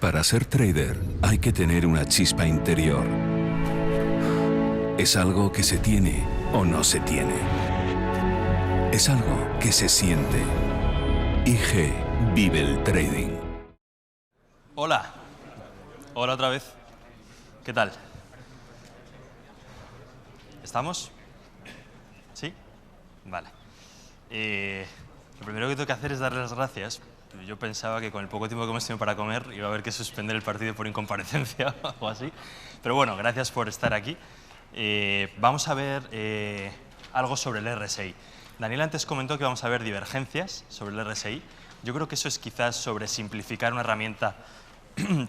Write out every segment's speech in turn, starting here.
Para ser trader hay que tener una chispa interior. Es algo que se tiene o no se tiene. Es algo que se siente. IG vive el trading. Hola. Hola otra vez. ¿Qué tal? ¿Estamos? ¿Sí? Vale. Lo primero que tengo que hacer es darles las gracias. Yo pensaba que con el poco tiempo que hemos tenido para comer iba a haber que suspender el partido por incomparecencia o algo así. Pero bueno, gracias por estar aquí. Vamos a ver algo sobre el RSI. Daniel antes comentó que vamos a ver divergencias sobre el RSI. Yo creo que eso es quizás sobresimplificar una herramienta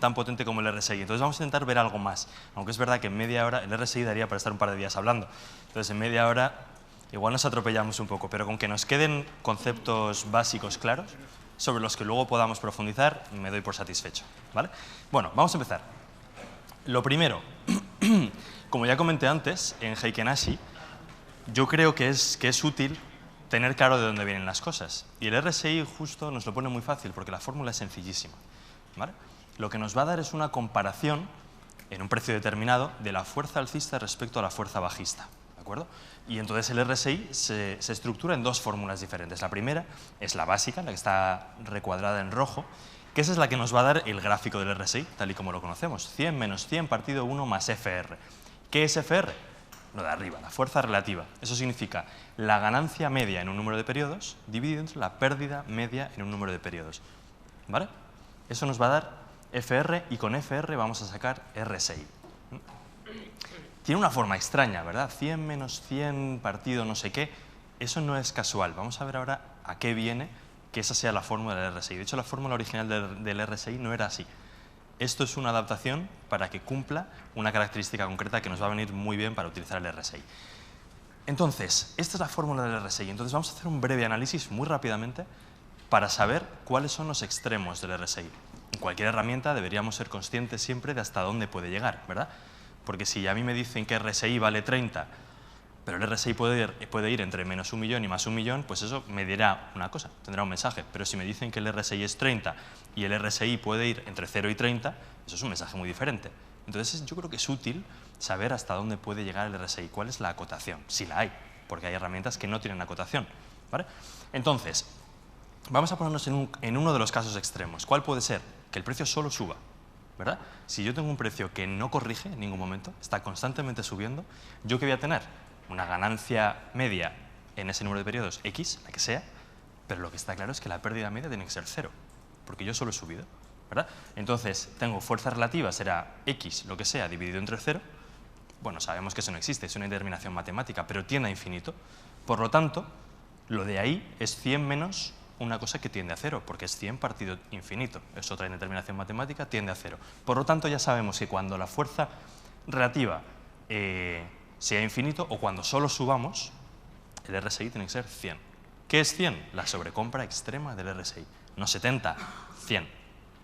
tan potente como el RSI. Entonces vamos a intentar ver algo más. Aunque es verdad que en media hora el RSI daría para estar un par de días hablando. Entonces en media hora igual nos atropellamos un poco, pero con que nos queden conceptos básicos claros sobre los que luego podamos profundizar, me doy por satisfecho, ¿vale? Bueno, vamos a empezar. Lo primero, como ya comenté antes, en Heiken Ashi, yo creo que es útil tener claro de dónde vienen las cosas. Y el RSI justo nos lo pone muy fácil, porque la fórmula es sencillísima, ¿vale? Lo que nos va a dar es una comparación en un precio determinado de la fuerza alcista respecto a la fuerza bajista, ¿de acuerdo? Y entonces el RSI se estructura en dos fórmulas diferentes. La primera es la básica, la que está recuadrada en rojo, que esa es la que nos va a dar el gráfico del RSI, tal y como lo conocemos. 100 menos 100 partido 1 más FR. ¿Qué es FR? Lo de arriba, la fuerza relativa. Eso significa la ganancia media en un número de periodos dividido entre la pérdida media en un número de periodos, ¿vale? Eso nos va a dar FR y con FR vamos a sacar RSI. Tiene una forma extraña, ¿verdad? 100 menos 100 partido no sé qué. Eso no es casual. Vamos a ver ahora a qué viene que esa sea la fórmula del RSI. De hecho, la fórmula original del RSI no era así. Esto es una adaptación para que cumpla una característica concreta que nos va a venir muy bien para utilizar el RSI. Entonces, esta es la fórmula del RSI. Entonces, vamos a hacer un breve análisis muy rápidamente para saber cuáles son los extremos del RSI. En cualquier herramienta deberíamos ser conscientes siempre de hasta dónde puede llegar, ¿verdad? Porque si a mí me dicen que RSI vale 30, pero el RSI puede ir entre menos 1 millón y más 1 millón, pues eso me dirá una cosa, tendrá un mensaje. Pero si me dicen que el RSI es 30 y el RSI puede ir entre 0 y 30, eso es un mensaje muy diferente. Entonces yo creo que es útil saber hasta dónde puede llegar el RSI, cuál es la acotación, si la hay, porque hay herramientas que no tienen acotación, ¿vale? Entonces, vamos a ponernos en uno de los casos extremos. ¿Cuál puede ser? Que el precio solo suba, ¿verdad? Si yo tengo un precio que no corrige en ningún momento, está constantemente subiendo, ¿yo qué voy a tener? Una ganancia media en ese número de periodos X, la que sea, pero lo que está claro es que la pérdida media tiene que ser 0, porque yo solo he subido, ¿verdad? Entonces, tengo fuerza relativa, será X, lo que sea, dividido entre 0. Bueno, sabemos que eso no existe, es una determinación matemática, pero tiende a infinito. Por lo tanto, lo de ahí es 100 menos una cosa que tiende a 0, porque es 100 partido infinito. Es otra indeterminación matemática, tiende a 0. Por lo tanto, ya sabemos que cuando la fuerza relativa sea infinito o cuando solo subamos, el RSI tiene que ser 100. ¿Qué es 100? La sobrecompra extrema del RSI. No 70, 100.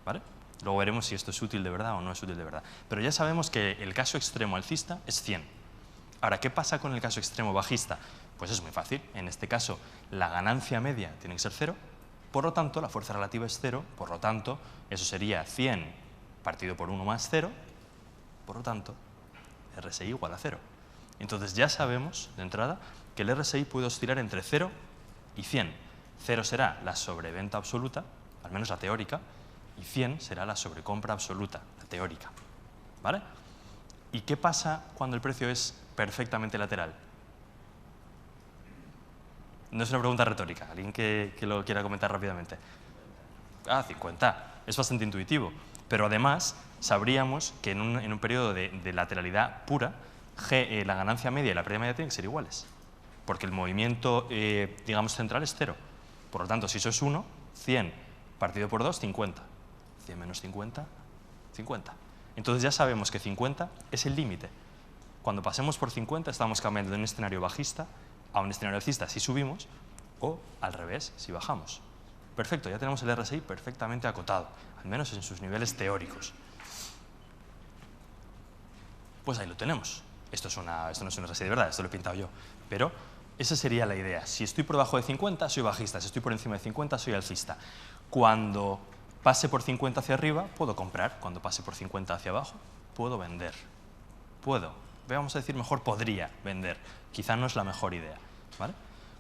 ¿Vale? Luego veremos si esto es útil de verdad o no es útil de verdad. Pero ya sabemos que el caso extremo alcista es 100. Ahora, ¿qué pasa con el caso extremo bajista? Pues es muy fácil. En este caso, la ganancia media tiene que ser 0. Por lo tanto, la fuerza relativa es 0. Por lo tanto, eso sería 100 partido por 1 más 0. Por lo tanto, RSI igual a 0. Entonces ya sabemos, de entrada, que el RSI puede oscilar entre 0 y 100. 0 será la sobreventa absoluta, al menos la teórica, y 100 será la sobrecompra absoluta, la teórica, ¿vale? ¿Y qué pasa cuando el precio es perfectamente lateral? No es una pregunta retórica, alguien que lo quiera comentar rápidamente. 50, es bastante intuitivo, pero además sabríamos que en un periodo de lateralidad pura, la ganancia media y la pérdida media tienen que ser iguales, porque el movimiento, digamos, central es 0. Por lo tanto, si eso es 1, 100 partido por 2, 50. 100 menos 50, 50. Entonces ya sabemos que 50 es el límite. Cuando pasemos por 50 estamos cambiando de un escenario bajista a un escenario alcista si subimos o al revés si bajamos. Perfecto, ya tenemos el RSI perfectamente acotado, al menos en sus niveles teóricos. Pues ahí lo tenemos. Esto no es un RSI de verdad, esto lo he pintado yo. Pero esa sería la idea. Si estoy por debajo de 50, soy bajista. Si estoy por encima de 50, soy alcista. Cuando pase por 50 hacia arriba, puedo comprar. Cuando pase por 50 hacia abajo, puedo vender. Puedo. Vamos a decir mejor podría vender. Quizá no es la mejor idea, ¿vale?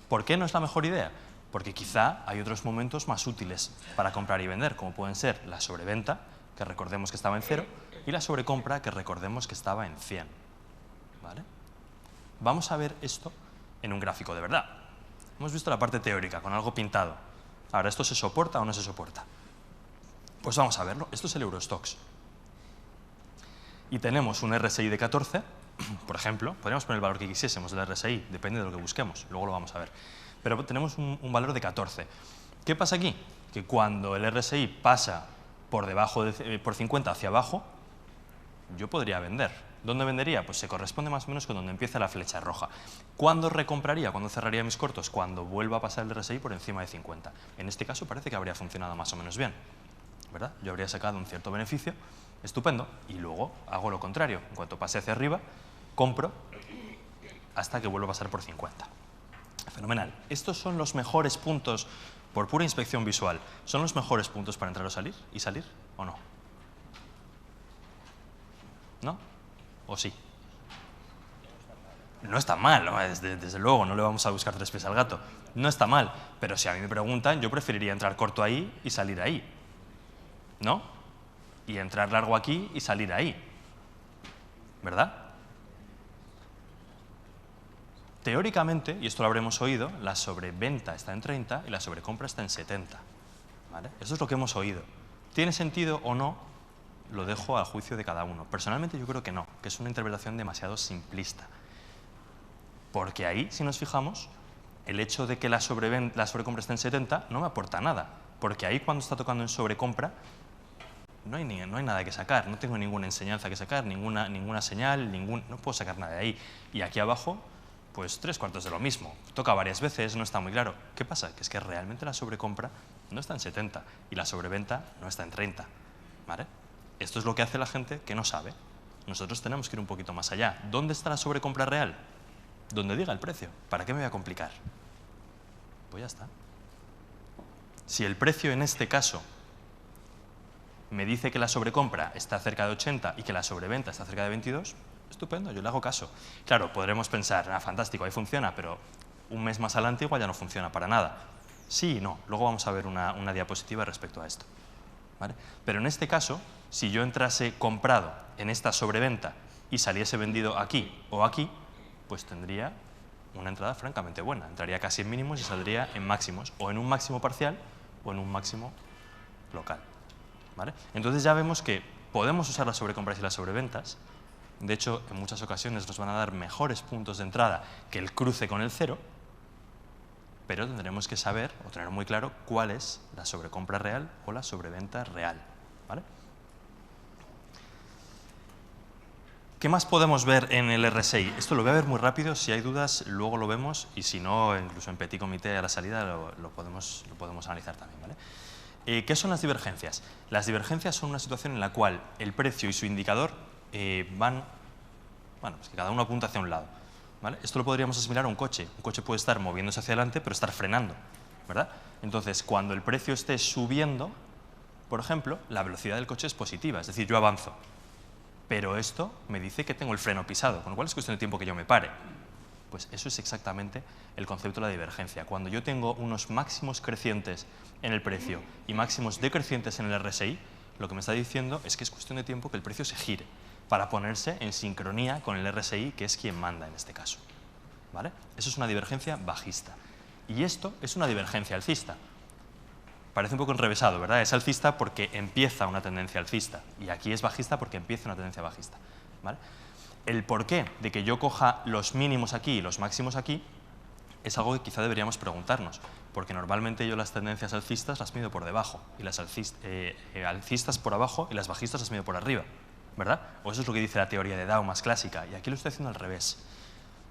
¿Por qué no es la mejor idea? Porque quizá hay otros momentos más útiles para comprar y vender, como pueden ser la sobreventa, que recordemos que estaba en 0, y la sobrecompra, que recordemos que estaba en 100. ¿Vale? Vamos a ver esto en un gráfico de verdad. Hemos visto la parte teórica, con algo pintado. Ahora, ¿esto se soporta o no se soporta? Pues vamos a verlo. Esto es el Eurostoxx. Y tenemos un RSI de 14, por ejemplo. Podríamos poner el valor que quisiésemos del RSI, depende de lo que busquemos, luego lo vamos a ver. Pero tenemos un valor de 14. ¿Qué pasa aquí? Que cuando el RSI pasa por debajo por 50 hacia abajo, yo podría vender. ¿Dónde vendería? Pues se corresponde más o menos con donde empieza la flecha roja. ¿Cuándo recompraría? ¿Cuándo cerraría mis cortos? Cuando vuelva a pasar el RSI por encima de 50. En este caso parece que habría funcionado más o menos bien, ¿verdad? Yo habría sacado un cierto beneficio, estupendo, y luego hago lo contrario. En cuanto pase hacia arriba, compro hasta que vuelva a pasar por 50. Fenomenal. Estos son los mejores puntos, por pura inspección visual, ¿son los mejores puntos para entrar o salir? ¿Y salir o no? ¿No? ¿O sí? No está mal, ¿no? Desde luego, no le vamos a buscar tres pies al gato. No está mal, pero si a mí me preguntan, yo preferiría entrar corto ahí y salir ahí, ¿no? Y entrar largo aquí y salir ahí, ¿verdad? Teóricamente, y esto lo habremos oído, la sobreventa está en 30 y la sobrecompra está en 70. ¿Vale? Eso es lo que hemos oído. ¿Tiene sentido o no? Lo dejo al juicio de cada uno. Personalmente yo creo que no, que es una interpretación demasiado simplista. Porque ahí, si nos fijamos, el hecho de que la sobrecompra esté en 70 no me aporta nada. Porque ahí cuando está tocando en sobrecompra no hay nada que sacar, no tengo ninguna enseñanza que sacar, ninguna señal, no puedo sacar nada de ahí. Y aquí abajo, pues 3/4 de lo mismo. Toca varias veces, no está muy claro. ¿Qué pasa? Que es que realmente la sobrecompra no está en 70 y la sobreventa no está en 30. ¿Vale? Esto es lo que hace la gente que no sabe. Nosotros tenemos que ir un poquito más allá. ¿Dónde está la sobrecompra real? Donde diga el precio. ¿Para qué me voy a complicar? Pues ya está. Si el precio en este caso me dice que la sobrecompra está cerca de 80 y que la sobreventa está cerca de 22, estupendo, yo le hago caso. Claro, podremos pensar, fantástico, ahí funciona, pero un mes más adelante igual ya no funciona para nada. Sí y no. Luego vamos a ver una diapositiva respecto a esto. ¿Vale? Pero en este caso, si yo entrase comprado en esta sobreventa y saliese vendido aquí o aquí, pues tendría una entrada francamente buena. Entraría casi en mínimos y saldría en máximos, o en un máximo parcial o en un máximo local. ¿Vale? Entonces ya vemos que podemos usar las sobrecompras y las sobreventas. De hecho, en muchas ocasiones nos van a dar mejores puntos de entrada que el cruce con el cero, pero tendremos que saber o tener muy claro cuál es la sobrecompra real o la sobreventa real. ¿Vale? ¿Qué más podemos ver en el RSI? Esto lo voy a ver muy rápido, si hay dudas luego lo vemos y si no, incluso en petit comité a la salida lo podemos analizar también. ¿Vale? ¿Qué son las divergencias? Las divergencias son una situación en la cual el precio y su indicador van, pues que cada uno apunta hacia un lado. ¿Vale? Esto lo podríamos asimilar a un coche. Un coche puede estar moviéndose hacia adelante, pero estar frenando, ¿verdad? Entonces, cuando el precio esté subiendo, por ejemplo, la velocidad del coche es positiva, es decir, yo avanzo. Pero esto me dice que tengo el freno pisado, con lo cual es cuestión de tiempo que yo me pare. Pues eso es exactamente el concepto de la divergencia. Cuando yo tengo unos máximos crecientes en el precio y máximos decrecientes en el RSI, lo que me está diciendo es que es cuestión de tiempo que el precio se gire para ponerse en sincronía con el RSI, que es quien manda en este caso. ¿Vale? Eso es una divergencia bajista. Y esto es una divergencia alcista. Parece un poco enrevesado, ¿verdad? Es alcista porque empieza una tendencia alcista. Y aquí es bajista porque empieza una tendencia bajista. ¿Vale? El porqué de que yo coja los mínimos aquí y los máximos aquí es algo que quizá deberíamos preguntarnos. Porque normalmente yo las tendencias alcistas las mido por debajo, y las alcistas por abajo y las bajistas las mido por arriba. ¿Verdad? O eso es lo que dice la teoría de Dow más clásica, y aquí lo estoy haciendo al revés.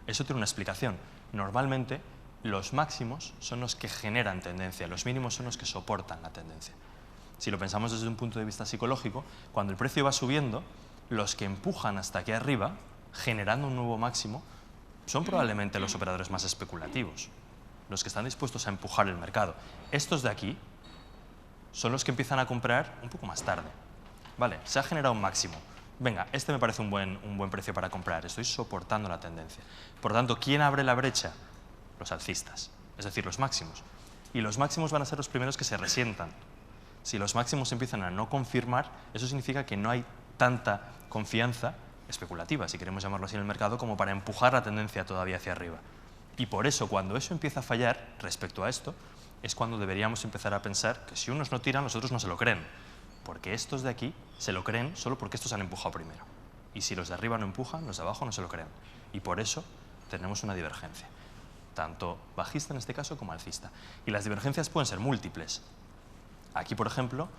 Eso tiene una explicación. Normalmente, los máximos son los que generan tendencia, los mínimos son los que soportan la tendencia. Si lo pensamos desde un punto de vista psicológico, cuando el precio va subiendo, los que empujan hasta aquí arriba, generando un nuevo máximo, son probablemente los operadores más especulativos, los que están dispuestos a empujar el mercado. Estos de aquí son los que empiezan a comprar un poco más tarde. Vale, se ha generado un máximo. Venga, este me parece un buen precio para comprar. Estoy soportando la tendencia. Por tanto, ¿quién abre la brecha? Los alcistas, es decir, los máximos. Y los máximos van a ser los primeros que se resientan. Si los máximos empiezan a no confirmar, eso significa que no hay tanta confianza especulativa, si queremos llamarlo así, en el mercado, como para empujar la tendencia todavía hacia arriba. Y por eso, cuando eso empieza a fallar respecto a esto, es cuando deberíamos empezar a pensar que si unos no tiran, los otros no se lo creen. Porque estos de aquí se lo creen solo porque estos han empujado primero. Y si los de arriba no empujan, los de abajo no se lo creen. Y por eso tenemos una divergencia, tanto bajista en este caso como alcista. Y las divergencias pueden ser múltiples. Aquí, por ejemplo,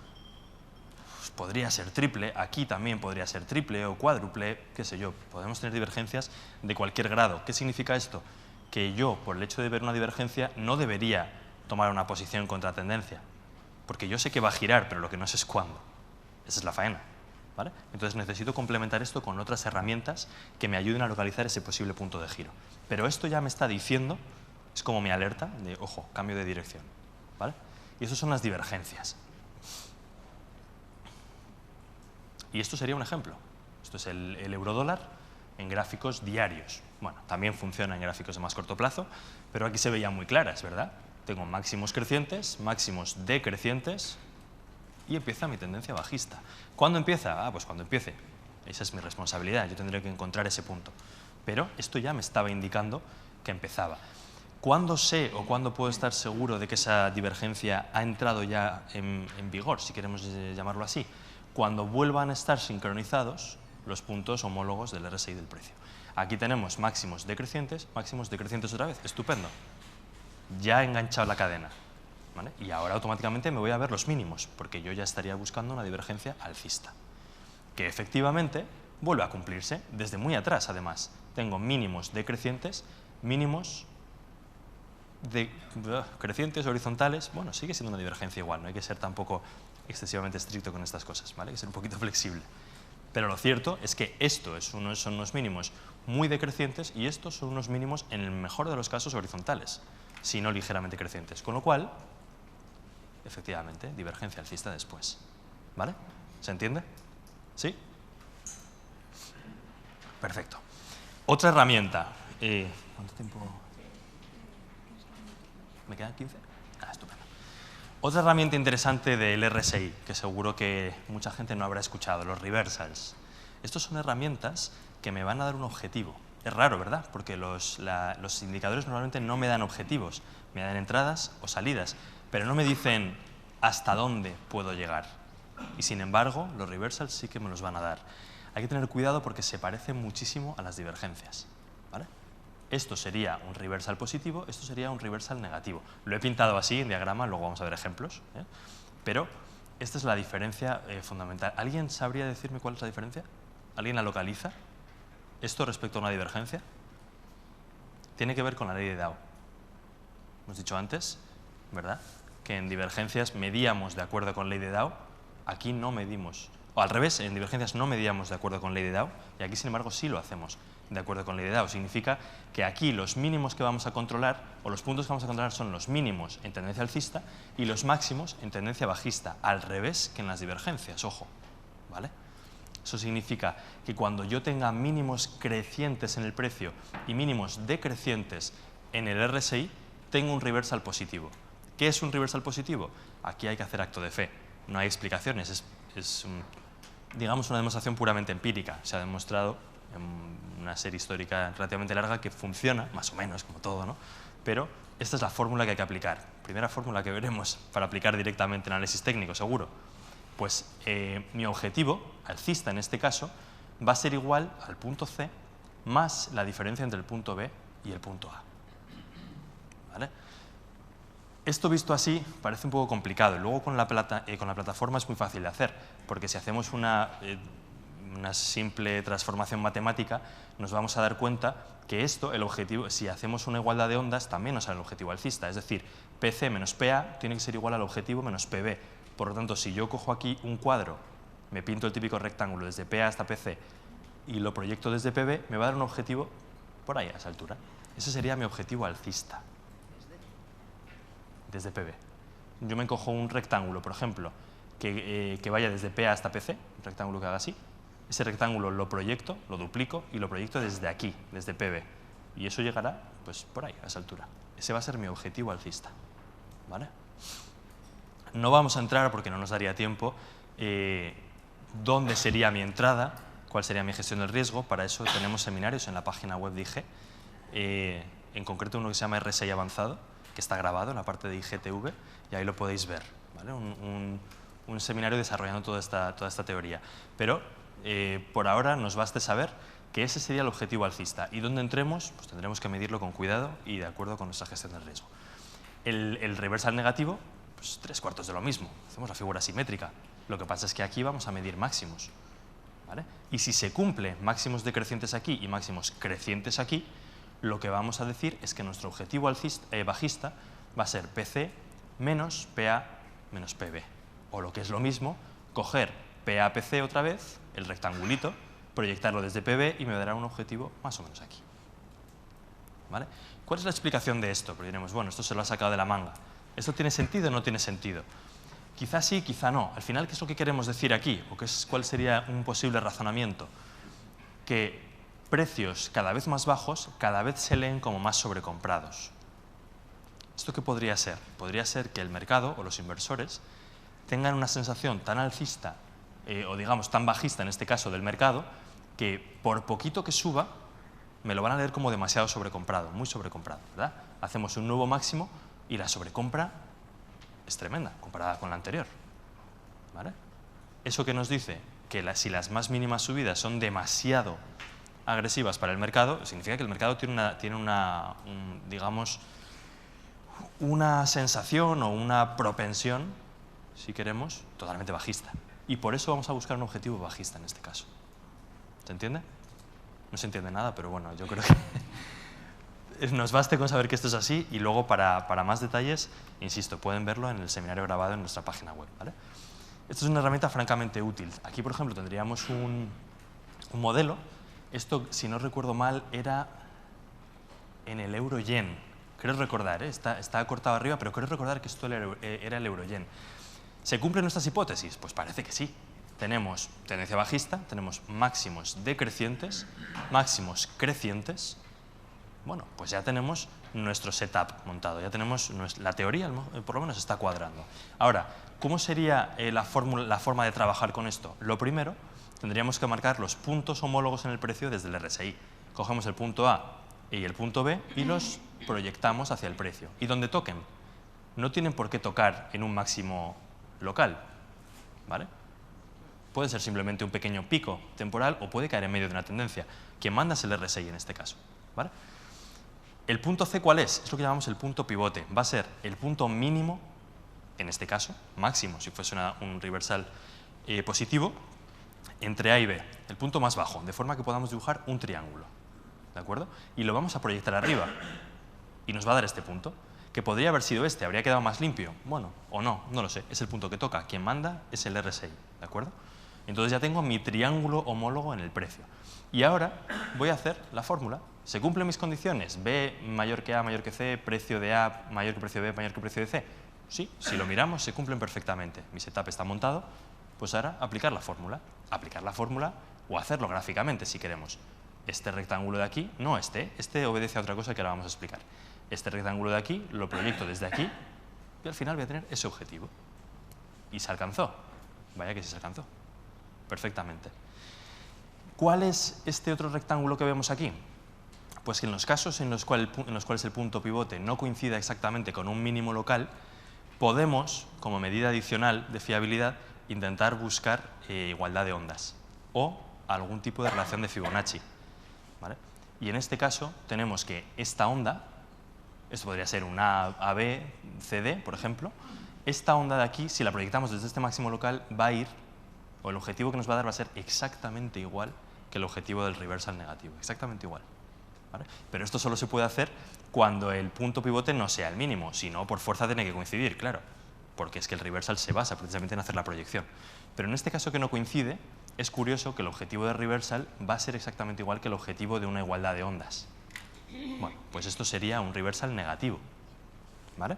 pues podría ser triple, aquí también podría ser triple o cuádruple, qué sé yo. Podemos tener divergencias de cualquier grado. ¿Qué significa esto? Que yo, por el hecho de ver una divergencia, no debería tomar una posición contra tendencia. Porque yo sé que va a girar, pero lo que no sé es cuándo. Esa es la faena, ¿vale? Entonces necesito complementar esto con otras herramientas que me ayuden a localizar ese posible punto de giro. Pero esto ya me está diciendo, es como mi alerta de, ojo, cambio de dirección, ¿vale? Y eso son las divergencias. Y esto sería un ejemplo. Esto es el eurodólar en gráficos diarios. Bueno, también funciona en gráficos de más corto plazo, pero aquí se veían muy claras, ¿verdad? Tengo máximos crecientes, máximos decrecientes y empieza mi tendencia bajista. ¿Cuándo empieza? Ah, pues cuando empiece. Esa es mi responsabilidad, yo tendré que encontrar ese punto. Pero esto ya me estaba indicando que empezaba. ¿Cuándo sé o cuándo puedo estar seguro de que esa divergencia ha entrado ya en vigor, si queremos llamarlo así? Cuando vuelvan a estar sincronizados los puntos homólogos del RSI del precio. Aquí tenemos máximos decrecientes otra vez. Estupendo. Ya he enganchado la cadena, ¿vale? Y ahora automáticamente me voy a ver los mínimos, porque yo ya estaría buscando una divergencia alcista, que efectivamente vuelve a cumplirse desde muy atrás, además. Tengo mínimos decrecientes, mínimos crecientes horizontales. Bueno, sigue siendo una divergencia igual, no hay que ser tampoco excesivamente estricto con estas cosas, ¿vale? Hay que ser un poquito flexible. Pero lo cierto es que estos son unos mínimos muy decrecientes y estos son unos mínimos, en el mejor de los casos, horizontales, si no ligeramente crecientes. Con lo cual, efectivamente, divergencia alcista después. ¿Vale? ¿Se entiende? ¿Sí? Perfecto. Otra herramienta. ¿Cuánto tiempo? ¿Me quedan 15? Ah, estupendo. Otra herramienta interesante del RSI, que seguro que mucha gente no habrá escuchado, los reversals. Estos son herramientas que me van a dar un objetivo. Es raro, ¿verdad? Porque los indicadores normalmente no me dan objetivos, me dan entradas o salidas, pero no me dicen hasta dónde puedo llegar. Y sin embargo, los reversals sí que me los van a dar. Hay que tener cuidado porque se parecen muchísimo a las divergencias, ¿vale? Esto sería un reversal positivo, esto sería un reversal negativo. Lo he pintado así en diagrama, luego vamos a ver ejemplos, ¿eh? Pero esta es la diferencia fundamental. ¿Alguien sabría decirme cuál es la diferencia? ¿Alguien la localiza? ¿Esto respecto a una divergencia? Tiene que ver con la ley de Dow. Hemos dicho antes, ¿verdad?, que en divergencias medíamos de acuerdo con ley de Dow, aquí no medimos. O al revés, en divergencias no medíamos de acuerdo con ley de Dow, y aquí, sin embargo, sí lo hacemos de acuerdo con ley de Dow. Significa que aquí los mínimos que vamos a controlar, o los puntos que vamos a controlar, son los mínimos en tendencia alcista y los máximos en tendencia bajista, al revés que en las divergencias, ojo, ¿vale? Eso significa que cuando yo tenga mínimos crecientes en el precio y mínimos decrecientes en el RSI, tengo un reversal positivo. ¿Qué es un reversal positivo? Aquí hay que hacer acto de fe, no hay explicaciones, digamos, una demostración puramente empírica. Se ha demostrado en una serie histórica relativamente larga que funciona, más o menos, como todo, ¿no? Pero esta es la fórmula que hay que aplicar. Primera fórmula que veremos para aplicar directamente en análisis técnico, seguro. Pues mi objetivo, alcista en este caso, va a ser igual al punto C más la diferencia entre el punto B y el punto A. ¿Vale? Esto visto así parece un poco complicado. Luego con la plataforma es muy fácil de hacer, porque si hacemos una simple transformación matemática, nos vamos a dar cuenta que esto, el objetivo, si hacemos una igualdad de ondas, también nos sale el objetivo alcista. Es decir, PC menos PA tiene que ser igual al objetivo menos PB. Por lo tanto, si yo cojo aquí un cuadro, me pinto el típico rectángulo desde PA hasta PC y lo proyecto desde PB, me va a dar un objetivo por ahí, a esa altura. Ese sería mi objetivo alcista. Desde PB. yo me cojo un rectángulo, por ejemplo, que vaya desde P hasta PC, un rectángulo que haga así. Ese rectángulo lo proyecto, lo duplico y lo proyecto desde aquí, desde PB. Y eso llegará, pues, por ahí, a esa altura. Ese va a ser mi objetivo alcista, ¿vale? No vamos a entrar, porque no nos daría tiempo, dónde sería mi entrada, cuál sería mi gestión del riesgo. Para eso tenemos seminarios en la página web de IG, en concreto uno que se llama RSI avanzado, que está grabado en la parte de IGTV, y ahí lo podéis ver, ¿vale? Un seminario desarrollando toda esta teoría. Pero por ahora nos baste saber que ese sería el objetivo alcista. Y donde entremos, pues tendremos que medirlo con cuidado y de acuerdo con nuestra gestión del riesgo. El reversal negativo, pues 3/4 de lo mismo. Hacemos la figura simétrica. Lo que pasa es que aquí vamos a medir máximos, ¿vale? Y si se cumple máximos decrecientes aquí y máximos crecientes aquí, lo que vamos a decir es que nuestro objetivo bajista va a ser PC menos PA menos PB. O lo que es lo mismo, coger PA-PC otra vez, el rectangulito, proyectarlo desde PB y me dará un objetivo más o menos aquí, ¿vale? ¿Cuál es la explicación de esto? Porque diremos, bueno, esto se lo ha sacado de la manga. ¿Esto tiene sentido o no tiene sentido? Quizá sí, quizá no. Al final, ¿qué es lo que queremos decir aquí? ¿O cuál sería un posible razonamiento? Que precios cada vez más bajos cada vez se leen como más sobrecomprados. ¿Esto qué podría ser? Podría ser que el mercado o los inversores tengan una sensación tan alcista o digamos tan bajista en este caso del mercado, que por poquito que suba me lo van a leer como demasiado sobrecomprado, muy sobrecomprado, ¿verdad? Hacemos un nuevo máximo y la sobrecompra es tremenda comparada con la anterior, ¿vale? ¿Eso qué nos dice? Que si las más mínimas subidas son demasiado agresivas para el mercado, significa que el mercado tiene digamos, una sensación o una propensión, si queremos, totalmente bajista. Y por eso vamos a buscar un objetivo bajista en este caso. ¿Se entiende? No se entiende nada, pero bueno, yo creo que nos baste con saber que esto es así y luego para más detalles, insisto, pueden verlo en el seminario grabado en nuestra página web, ¿vale? Esto es una herramienta francamente útil. Aquí, por ejemplo, tendríamos un modelo. Esto, si no recuerdo mal, era en el euro-yen. Creo recordar, está cortado arriba, pero creo recordar que esto era el euro-yen. ¿Se cumplen nuestras hipótesis? Pues parece que sí. Tenemos tendencia bajista, tenemos máximos decrecientes, máximos crecientes. Bueno, pues ya tenemos nuestro setup montado, ya tenemos la teoría, por lo menos está cuadrando. Ahora, ¿cómo sería la forma de trabajar con esto? Lo primero, tendríamos que marcar los puntos homólogos en el precio desde el RSI. Cogemos el punto A y el punto B y los proyectamos hacia el precio. Y donde toquen, no tienen por qué tocar en un máximo local, ¿vale? Puede ser simplemente un pequeño pico temporal o puede caer en medio de una tendencia. Quien manda es el RSI en este caso, ¿vale? ¿El punto C cuál es? Es lo que llamamos el punto pivote. Va a ser el punto mínimo, en este caso, máximo, si fuese un reversal positivo, entre A y B, el punto más bajo, de forma que podamos dibujar un triángulo, ¿de acuerdo? Y lo vamos a proyectar arriba y nos va a dar este punto, que podría haber sido este, habría quedado más limpio. Bueno, o no, no lo sé, es el punto que toca. Quien manda es el RSI, ¿de acuerdo? Entonces ya tengo mi triángulo homólogo en el precio. Y ahora voy a hacer la fórmula. ¿Se cumplen mis condiciones? B mayor que A, mayor que C, precio de A mayor que precio de B, mayor que precio de C. Sí, si lo miramos, se cumplen perfectamente. Mi setup está montado, pues ahora aplicar la fórmula. Aplicar la fórmula o hacerlo gráficamente si queremos. Este rectángulo de aquí, no este obedece a otra cosa que ahora vamos a explicar. Este rectángulo de aquí lo proyecto desde aquí y al final voy a tener ese objetivo. Y se alcanzó. Vaya que sí se alcanzó. Perfectamente. ¿Cuál es este otro rectángulo que vemos aquí? Pues que en los casos en los cuales el punto pivote no coincida exactamente con un mínimo local, podemos, como medida adicional de fiabilidad, intentar buscar igualdad de ondas o algún tipo de relación de Fibonacci, ¿vale? Y en este caso tenemos que esta onda, esto podría ser una AB, CD, por ejemplo, esta onda de aquí, si la proyectamos desde este máximo local, va a ir, o el objetivo que nos va a dar va a ser exactamente igual que el objetivo del reversal negativo, exactamente igual, ¿vale? Pero esto solo se puede hacer cuando el punto pivote no sea el mínimo, si no, por fuerza tiene que coincidir, claro, porque es que el reversal se basa precisamente en hacer la proyección. Pero en este caso que no coincide, es curioso que el objetivo de reversal va a ser exactamente igual que el objetivo de una igualdad de ondas. Bueno, pues esto sería un reversal negativo, ¿vale?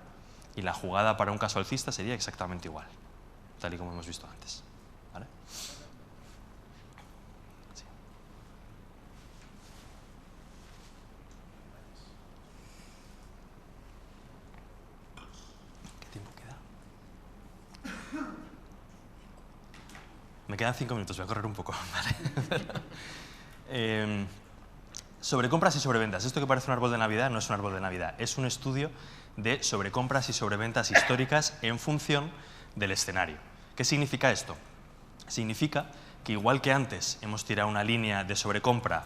Y la jugada para un caso alcista sería exactamente igual, tal y como hemos visto antes. ¿Vale? Sí. ¿Qué tiempo queda? Me quedan 5 minutos, voy a correr un poco. ¿Vale? Sobrecompras y sobreventas. Esto que parece un árbol de Navidad no es un árbol de Navidad, es un estudio de sobrecompras y sobreventas históricas en función del escenario. ¿Qué significa esto? Significa que igual que antes hemos tirado una línea de sobrecompra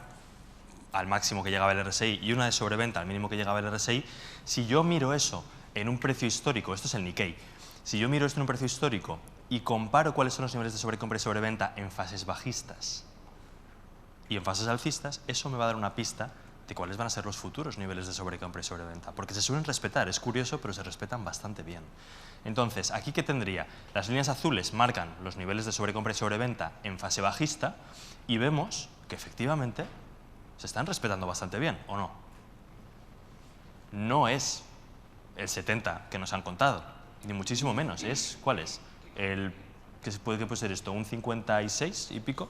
al máximo que llegaba el RSI y una de sobreventa al mínimo que llegaba el RSI, si yo miro eso en un precio histórico, esto es el Nikkei, si yo miro esto en un precio histórico y comparo cuáles son los niveles de sobrecompra y sobreventa en fases bajistas y en fases alcistas, eso me va a dar una pista de cuáles van a ser los futuros niveles de sobrecompra y sobreventa, porque se suelen respetar, es curioso, pero se respetan bastante bien. Entonces, ¿aquí qué tendría? Las líneas azules marcan los niveles de sobrecompra y sobreventa en fase bajista y vemos que efectivamente se están respetando bastante bien, ¿o no? No es el 70 que nos han contado, ni muchísimo menos, es, ¿cuál es? ¿Qué puede ser esto? ¿Un 56 y pico?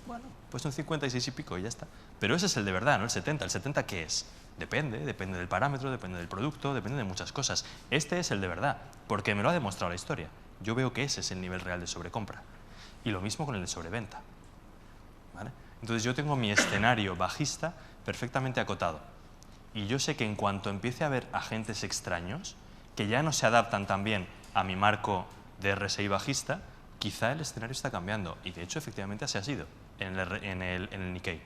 Bueno, pues un 56 y pico y ya está. Pero ese es el de verdad, no el 70. ¿El 70 qué es? Depende del parámetro, depende del producto, depende de muchas cosas. Este es el de verdad, porque me lo ha demostrado la historia. Yo veo que ese es el nivel real de sobrecompra. Y lo mismo con el de sobreventa. ¿Vale? Entonces yo tengo mi escenario bajista perfectamente acotado. Y yo sé que en cuanto empiece a haber agentes extraños, que ya no se adaptan tan bien a mi marco de RSI bajista, quizá el escenario está cambiando. Y de hecho, efectivamente, así ha sido en el Nikkei.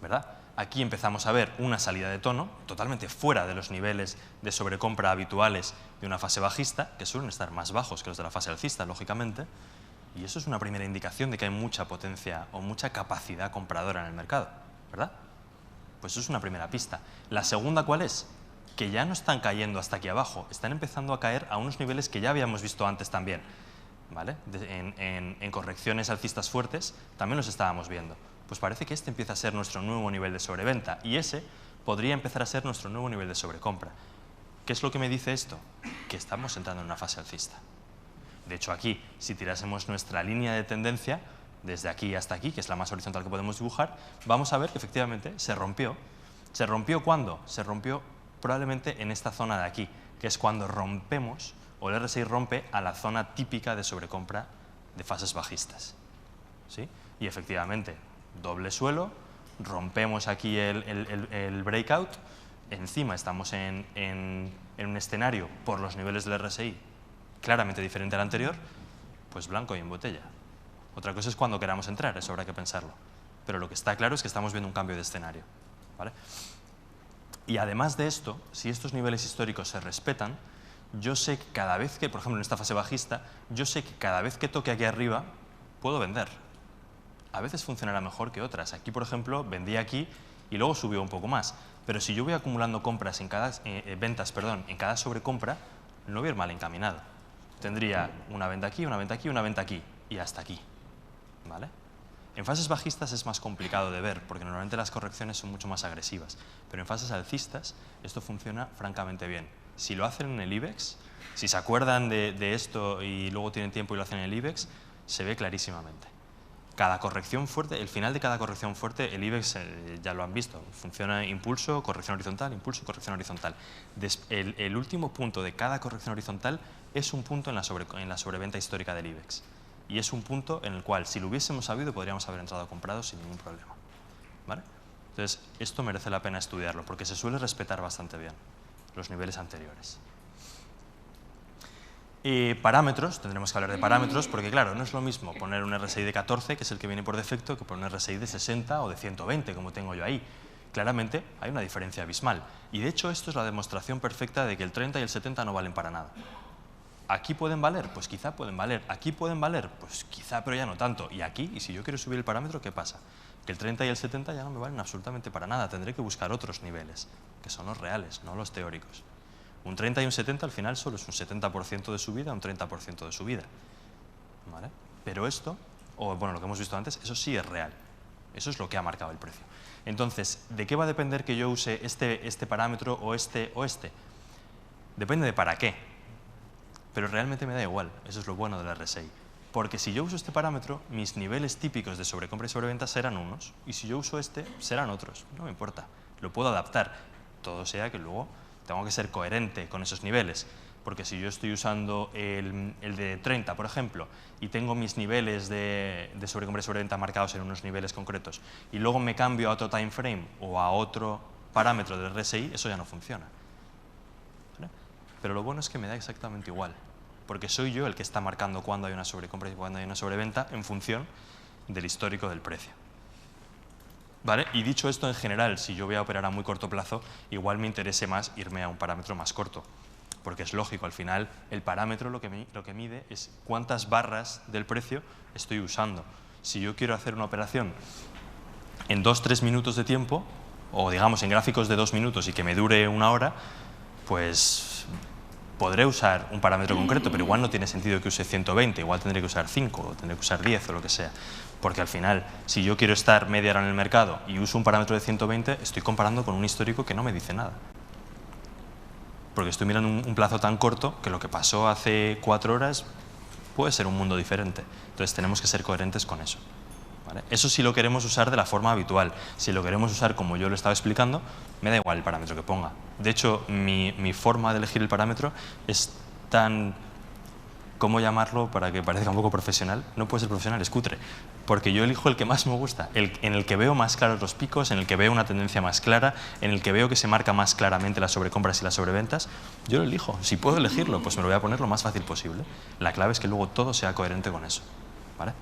¿Verdad? Aquí empezamos a ver una salida de tono totalmente fuera de los niveles de sobrecompra habituales de una fase bajista, que suelen estar más bajos que los de la fase alcista, lógicamente, y eso es una primera indicación de que hay mucha potencia o mucha capacidad compradora en el mercado, ¿verdad? Pues eso es una primera pista. La segunda, ¿cuál es? Que ya no están cayendo hasta aquí abajo, están empezando a caer a unos niveles que ya habíamos visto antes también, ¿vale? En correcciones alcistas fuertes también los estábamos viendo. Pues parece que este empieza a ser nuestro nuevo nivel de sobreventa y ese podría empezar a ser nuestro nuevo nivel de sobrecompra. ¿Qué es lo que me dice esto? Que estamos entrando en una fase alcista. De hecho, aquí, si tirásemos nuestra línea de tendencia, desde aquí hasta aquí, que es la más horizontal que podemos dibujar, vamos a ver que efectivamente se rompió. ¿Se rompió cuándo? Se rompió probablemente en esta zona de aquí, que es cuando rompemos, o el RSI rompe a la zona típica de sobrecompra de fases bajistas. ¿Sí? Y efectivamente, doble suelo, rompemos aquí el breakout, encima estamos en un escenario por los niveles del RSI claramente diferente al anterior, pues blanco y en botella. Otra cosa es cuando queramos entrar, eso habrá que pensarlo. Pero lo que está claro es que estamos viendo un cambio de escenario, ¿vale? Y además de esto, si estos niveles históricos se respetan, yo sé que cada vez que, por ejemplo en esta fase bajista, yo sé que cada vez que toque aquí arriba, puedo vender. A veces funcionará mejor que otras. Aquí, por ejemplo, vendí aquí y luego subió un poco más. Pero si yo voy acumulando compras en cada, ventas en cada sobrecompra, no voy a ir mal encaminado. Tendría una venta aquí, una venta aquí, una venta aquí y hasta aquí. ¿Vale? En fases bajistas es más complicado de ver porque normalmente las correcciones son mucho más agresivas. Pero en fases alcistas esto funciona francamente bien. Si lo hacen en el IBEX, si se acuerdan de esto y luego tienen tiempo y lo hacen en el IBEX, se ve clarísimamente. Cada corrección fuerte, el final de cada corrección fuerte, el IBEX ya lo han visto, funciona impulso, corrección horizontal, impulso, corrección horizontal. El último punto de cada corrección horizontal es un punto en la sobreventa histórica del IBEX. Y es un punto en el cual, si lo hubiésemos sabido, podríamos haber entrado comprados sin ningún problema. ¿Vale? Entonces, esto merece la pena estudiarlo, porque se suele respetar bastante bien los niveles anteriores. Parámetros, tendremos que hablar de parámetros, porque claro, no es lo mismo poner un RSI de 14, que es el que viene por defecto, que poner un RSI de 60 o de 120, como tengo yo ahí. Claramente hay una diferencia abismal. Y de hecho esto es la demostración perfecta de que el 30 y el 70 no valen para nada. ¿Aquí pueden valer? Pues quizá pueden valer. ¿Aquí pueden valer? Pues quizá, pero ya no tanto. Y aquí, y si yo quiero subir el parámetro, ¿qué pasa? Que el 30 y el 70 ya no me valen absolutamente para nada. Tendré que buscar otros niveles, que son los reales, no los teóricos. Un 30 y un 70 al final solo es un 70% de subida, un 30% de subida. ¿Vale? Pero esto, o bueno, lo que hemos visto antes, eso sí es real. Eso es lo que ha marcado el precio. Entonces, ¿de qué va a depender que yo use este parámetro o este? Depende de para qué. Pero realmente me da igual, eso es lo bueno del RSI. Porque si yo uso este parámetro, mis niveles típicos de sobrecompra y sobreventa serán unos, y si yo uso este, serán otros. No me importa, lo puedo adaptar. Todo sea que luego tengo que ser coherente con esos niveles. Porque si yo estoy usando el de 30, por ejemplo, y tengo mis niveles de sobrecompra y sobreventa marcados en unos niveles concretos, y luego me cambio a otro time frame o a otro parámetro del RSI, eso ya no funciona. ¿Vale? Pero lo bueno es que me da exactamente igual. Porque soy yo el que está marcando cuándo hay una sobrecompra y cuándo hay una sobreventa en función del histórico del precio. ¿Vale? Y dicho esto, en general, si yo voy a operar a muy corto plazo, igual me interese más irme a un parámetro más corto. Porque es lógico, al final, el parámetro lo que mide es cuántas barras del precio estoy usando. Si yo quiero hacer una operación en 2-3 minutos de tiempo, o digamos en gráficos de 2 minutos y que me dure 1 hora, pues podré usar un parámetro concreto, pero igual no tiene sentido que use 120, igual tendré que usar 5 o tendré que usar 10 o lo que sea. Porque al final, si yo quiero estar media hora en el mercado y uso un parámetro de 120, estoy comparando con un histórico que no me dice nada. Porque estoy mirando un plazo tan corto que lo que pasó hace 4 horas puede ser un mundo diferente. Entonces tenemos que ser coherentes con eso. ¿Vale? Eso sí lo queremos usar de la forma habitual. Si lo queremos usar como yo lo estaba explicando, me da igual el parámetro que ponga. De hecho, mi forma de elegir el parámetro es tan, ¿cómo llamarlo para que parezca un poco profesional? No puede ser profesional, es cutre. Porque yo elijo el que más me gusta, en el que veo más claros los picos, en el que veo una tendencia más clara, en el que veo que se marca más claramente las sobrecompras y las sobreventas. Yo lo elijo. Si puedo elegirlo, pues me lo voy a poner lo más fácil posible. La clave es que luego todo sea coherente con eso. ¿Vale?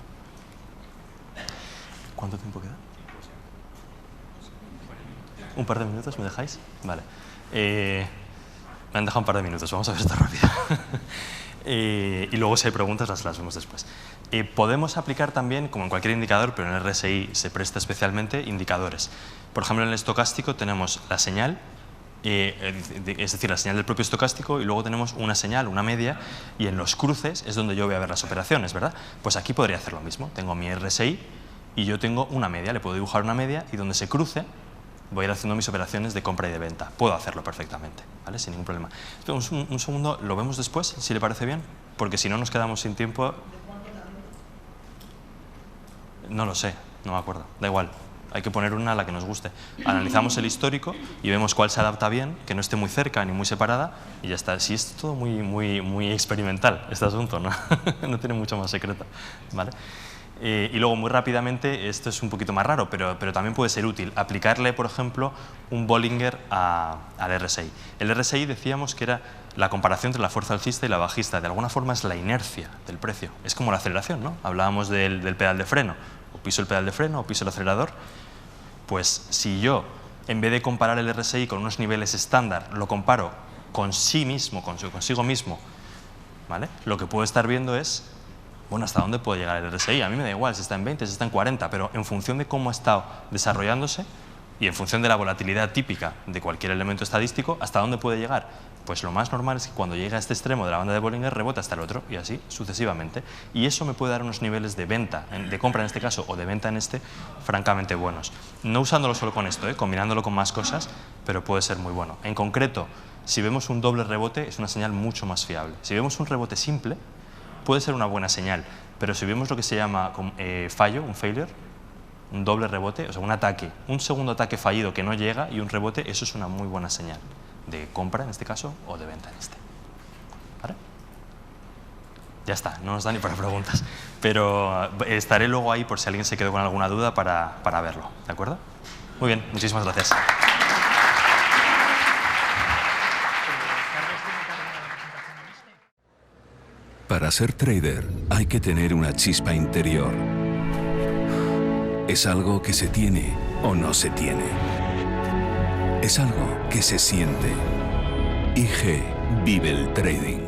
¿Cuánto tiempo queda? ¿Un par de minutos me dejáis? Vale. Me han dejado un par de minutos, vamos a ver esto rápido. Y luego si hay preguntas las vemos después. Podemos aplicar también, como en cualquier indicador, pero en el RSI se presta especialmente, indicadores. Por ejemplo, en el estocástico tenemos la señal, es decir, la señal del propio estocástico, y luego tenemos una señal, una media, y en los cruces es donde yo voy a ver las operaciones, ¿verdad? Pues aquí podría hacer lo mismo. Tengo mi RSI y yo tengo una media, le puedo dibujar una media y donde se cruce voy a ir haciendo mis operaciones de compra y de venta. Puedo hacerlo perfectamente, ¿vale? Sin ningún problema. Esperemos un segundo, lo vemos después, si le parece bien, porque si no nos quedamos sin tiempo. No lo sé, no me acuerdo, da igual. Hay que poner una a la que nos guste. Analizamos el histórico y vemos cuál se adapta bien, que no esté muy cerca ni muy separada, y ya está. Sí, es todo muy experimental este asunto, ¿no? No tiene mucho más secreto, ¿vale? Y luego, muy rápidamente, esto es un poquito más raro, pero también puede ser útil, aplicarle, por ejemplo, un Bollinger al RSI. El RSI decíamos que era la comparación entre la fuerza alcista y la bajista. De alguna forma es la inercia del precio. Es como la aceleración, ¿no? Hablábamos del pedal de freno. O piso el pedal de freno o piso el acelerador. Pues si yo, en vez de comparar el RSI con unos niveles estándar, lo comparo con sí mismo, consigo mismo, ¿vale? Lo que puedo estar viendo es, bueno, ¿hasta dónde puede llegar el RSI? A mí me da igual si está en 20, si está en 40, pero en función de cómo ha estado desarrollándose y en función de la volatilidad típica de cualquier elemento estadístico, ¿hasta dónde puede llegar? Pues lo más normal es que cuando llegue a este extremo de la banda de Bollinger rebote hasta el otro y así sucesivamente. Y eso me puede dar unos niveles de venta, de compra en este caso o de venta en este, francamente buenos. No usándolo solo con esto, combinándolo con más cosas, pero puede ser muy bueno. En concreto, si vemos un doble rebote es una señal mucho más fiable. Si vemos un rebote simple, puede ser una buena señal, pero si vemos lo que se llama fallo, un failure, un doble rebote, o sea, un ataque, un segundo ataque fallido que no llega y un rebote, eso es una muy buena señal de compra en este caso o de venta en este. ¿Vale? Ya está, no nos da ni para preguntas, pero estaré luego ahí por si alguien se quedó con alguna duda para verlo, ¿de acuerdo? Muy bien, muchísimas gracias. Para ser trader hay que tener una chispa interior. Es algo que se tiene o no se tiene. Es algo que se siente. IG vive el trading.